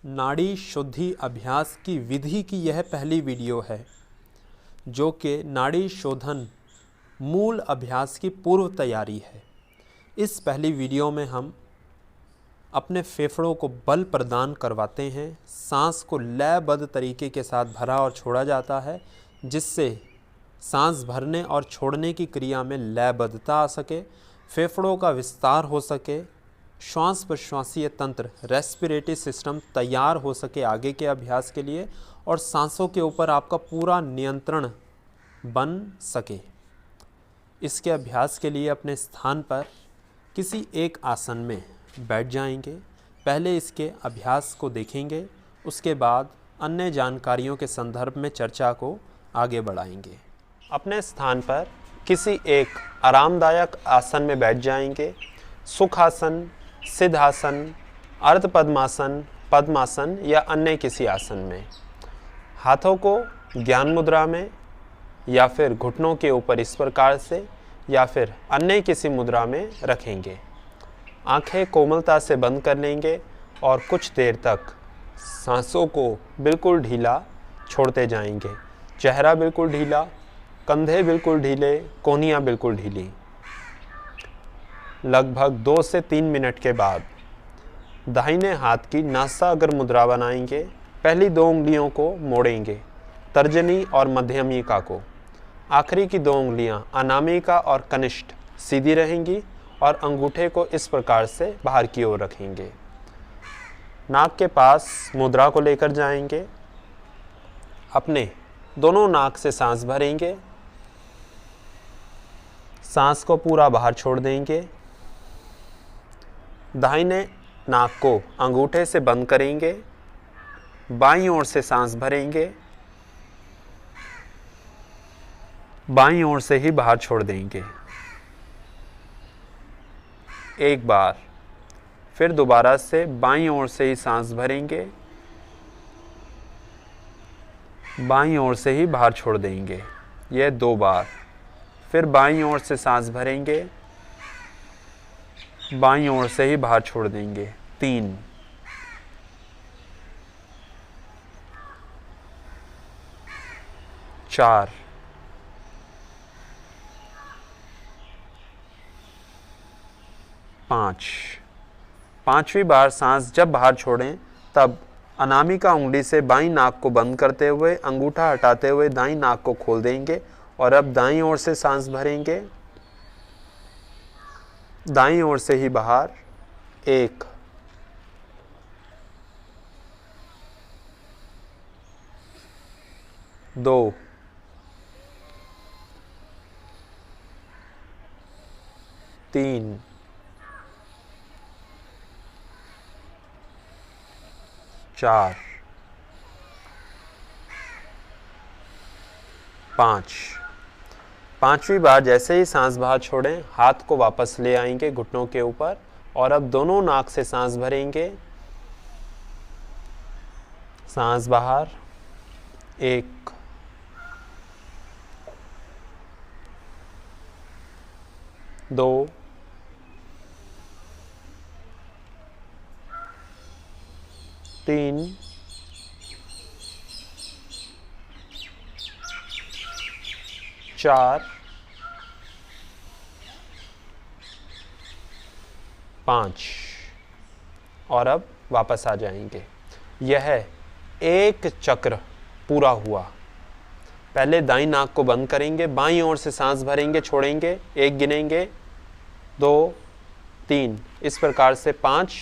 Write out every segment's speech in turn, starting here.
नाड़ी शुद्धि अभ्यास की विधि की यह पहली वीडियो है जो कि नाड़ी शोधन मूल अभ्यास की पूर्व तैयारी है। इस पहली वीडियो में हम अपने फेफड़ों को बल प्रदान करवाते हैं, सांस को लयबद्ध तरीके के साथ भरा और छोड़ा जाता है जिससे सांस भरने और छोड़ने की क्रिया में लयबद्धता आ सके, फेफड़ों का विस्तार हो सके, श्वास प्रश्वासीय तंत्र रेस्पिरेटरी सिस्टम तैयार हो सके आगे के अभ्यास के लिए और सांसों के ऊपर आपका पूरा नियंत्रण बन सके। इसके अभ्यास के लिए अपने स्थान पर किसी एक आसन में बैठ जाएंगे। पहले इसके अभ्यास को देखेंगे, उसके बाद अन्य जानकारियों के संदर्भ में चर्चा को आगे बढ़ाएंगे। अपने स्थान पर किसी एक आरामदायक आसन में बैठ जाएंगे। सुखासन, सिद्धासन, अर्ध पद्मासन, पद्मासन या अन्य किसी आसन में। हाथों को ज्ञान मुद्रा में या फिर घुटनों के ऊपर इस प्रकार से या फिर अन्य किसी मुद्रा में रखेंगे। आंखें कोमलता से बंद कर लेंगे और कुछ देर तक सांसों को बिल्कुल ढीला छोड़ते जाएंगे। चेहरा बिल्कुल ढीला, कंधे बिल्कुल ढीले, कोहनियाँ बिल्कुल ढीली। लगभग 2 से 3 मिनट के बाद दाहिने हाथ की नासाग्र मुद्रा बनाएंगे। पहली 2 उंगलियों को मोड़ेंगे, तर्जनी और मध्यमिका को। आखिरी की 2 उंगलियां अनामिका और कनिष्ठ सीधी रहेंगी और अंगूठे को इस प्रकार से बाहर की ओर रखेंगे। नाक के पास मुद्रा को लेकर जाएंगे। अपने दोनों नाक से सांस भरेंगे, सांस को पूरा बाहर छोड़ देंगे। दाहिने नाक को अंगूठे से बंद करेंगे, बाईं ओर से सांस भरेंगे, बाईं ओर से ही बाहर छोड़ देंगे। एक बार फिर दोबारा से बाईं ओर से ही सांस भरेंगे, बाईं ओर से ही बाहर छोड़ देंगे। यह 2 बार। फिर बाईं ओर से सांस भरेंगे, बाईं ओर से ही बाहर छोड़ देंगे। 3, 4, 5। 5वीं बार सांस जब बाहर छोड़ें तब अनामिका उंगली से बाईं नाक को बंद करते हुए अंगूठा हटाते हुए दाईं नाक को खोल देंगे और अब दाईं ओर से सांस भरेंगे, दाईं ओर से ही बाहर। 1, 2, 3, 4, 5। 5वीं बार जैसे ही सांस बाहर छोड़ें हाथ को वापस ले आएंगे घुटनों के ऊपर और अब दोनों नाक से सांस भरेंगे, सांस बाहर। 1, 2, 3, 4, 5 और अब वापस आ जाएंगे। यह एक चक्र पूरा हुआ। पहले दाईं नाक को बंद करेंगे, बाईं ओर से सांस भरेंगे, छोड़ेंगे, 1 गिनेंगे, 2, 3, इस प्रकार से 5।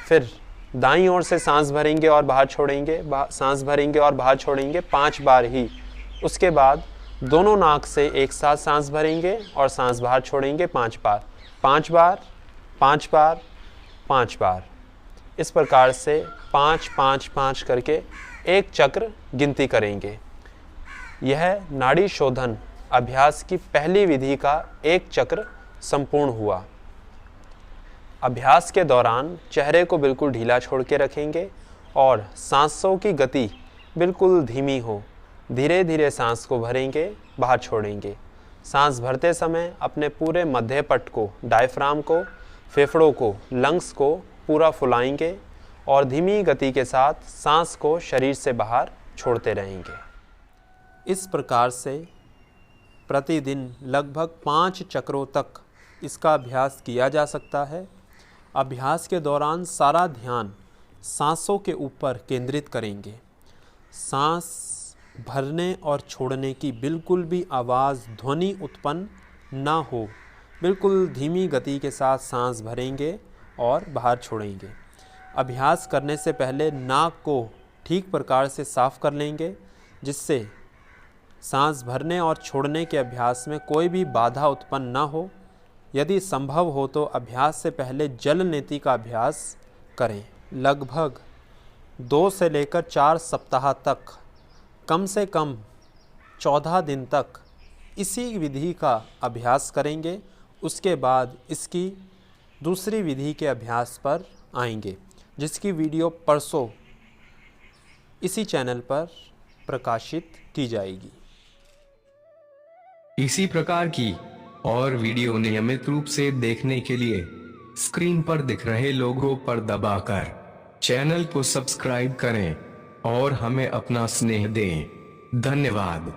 फिर दाईं ओर से सांस भरेंगे और बाहर छोड़ेंगे, सांस भरेंगे और बाहर छोड़ेंगे 5 बार ही। उसके बाद दोनों नाक से एक साथ सांस भरेंगे और सांस बाहर छोड़ेंगे 5 बार, 5 बार, 5 बार, 5 बार। इस प्रकार से 5, 5, 5 करके एक चक्र गिनती करेंगे। यह नाड़ी शोधन अभ्यास की पहली विधि का एक चक्र संपूर्ण हुआ। अभ्यास के दौरान चेहरे को बिल्कुल ढीला छोड़ के रखेंगे और सांसों की गति बिल्कुल धीमी हो। धीरे धीरे सांस को भरेंगे, बाहर छोड़ेंगे। सांस भरते समय अपने पूरे मध्य पट को, डायफ्राम को, फेफड़ों को, लंग्स को पूरा फुलाएंगे और धीमी गति के साथ सांस को शरीर से बाहर छोड़ते रहेंगे। इस प्रकार से प्रतिदिन लगभग 5 चक्रों तक इसका अभ्यास किया जा सकता है। अभ्यास के दौरान सारा ध्यान सांसों के ऊपर केंद्रित करेंगे। सांस भरने और छोड़ने की बिल्कुल भी आवाज़ ध्वनि उत्पन्न ना हो। बिल्कुल धीमी गति के साथ सांस भरेंगे और बाहर छोड़ेंगे। अभ्यास करने से पहले नाक को ठीक प्रकार से साफ कर लेंगे, जिससे सांस भरने और छोड़ने के अभ्यास में कोई भी बाधा उत्पन्न ना हो। यदि संभव हो तो अभ्यास से पहले जल नेति का अभ्यास करें। लगभग 2 से लेकर 4 सप्ताह तक, कम से कम 14 दिन तक इसी विधि का अभ्यास करेंगे। उसके बाद इसकी दूसरी विधि के अभ्यास पर आएंगे, जिसकी वीडियो परसों इसी चैनल पर प्रकाशित की जाएगी। इसी प्रकार की और वीडियो नियमित रूप से देखने के लिए स्क्रीन पर दिख रहे लोगों पर दबाकर चैनल को सब्सक्राइब करें और हमें अपना स्नेह दें। धन्यवाद।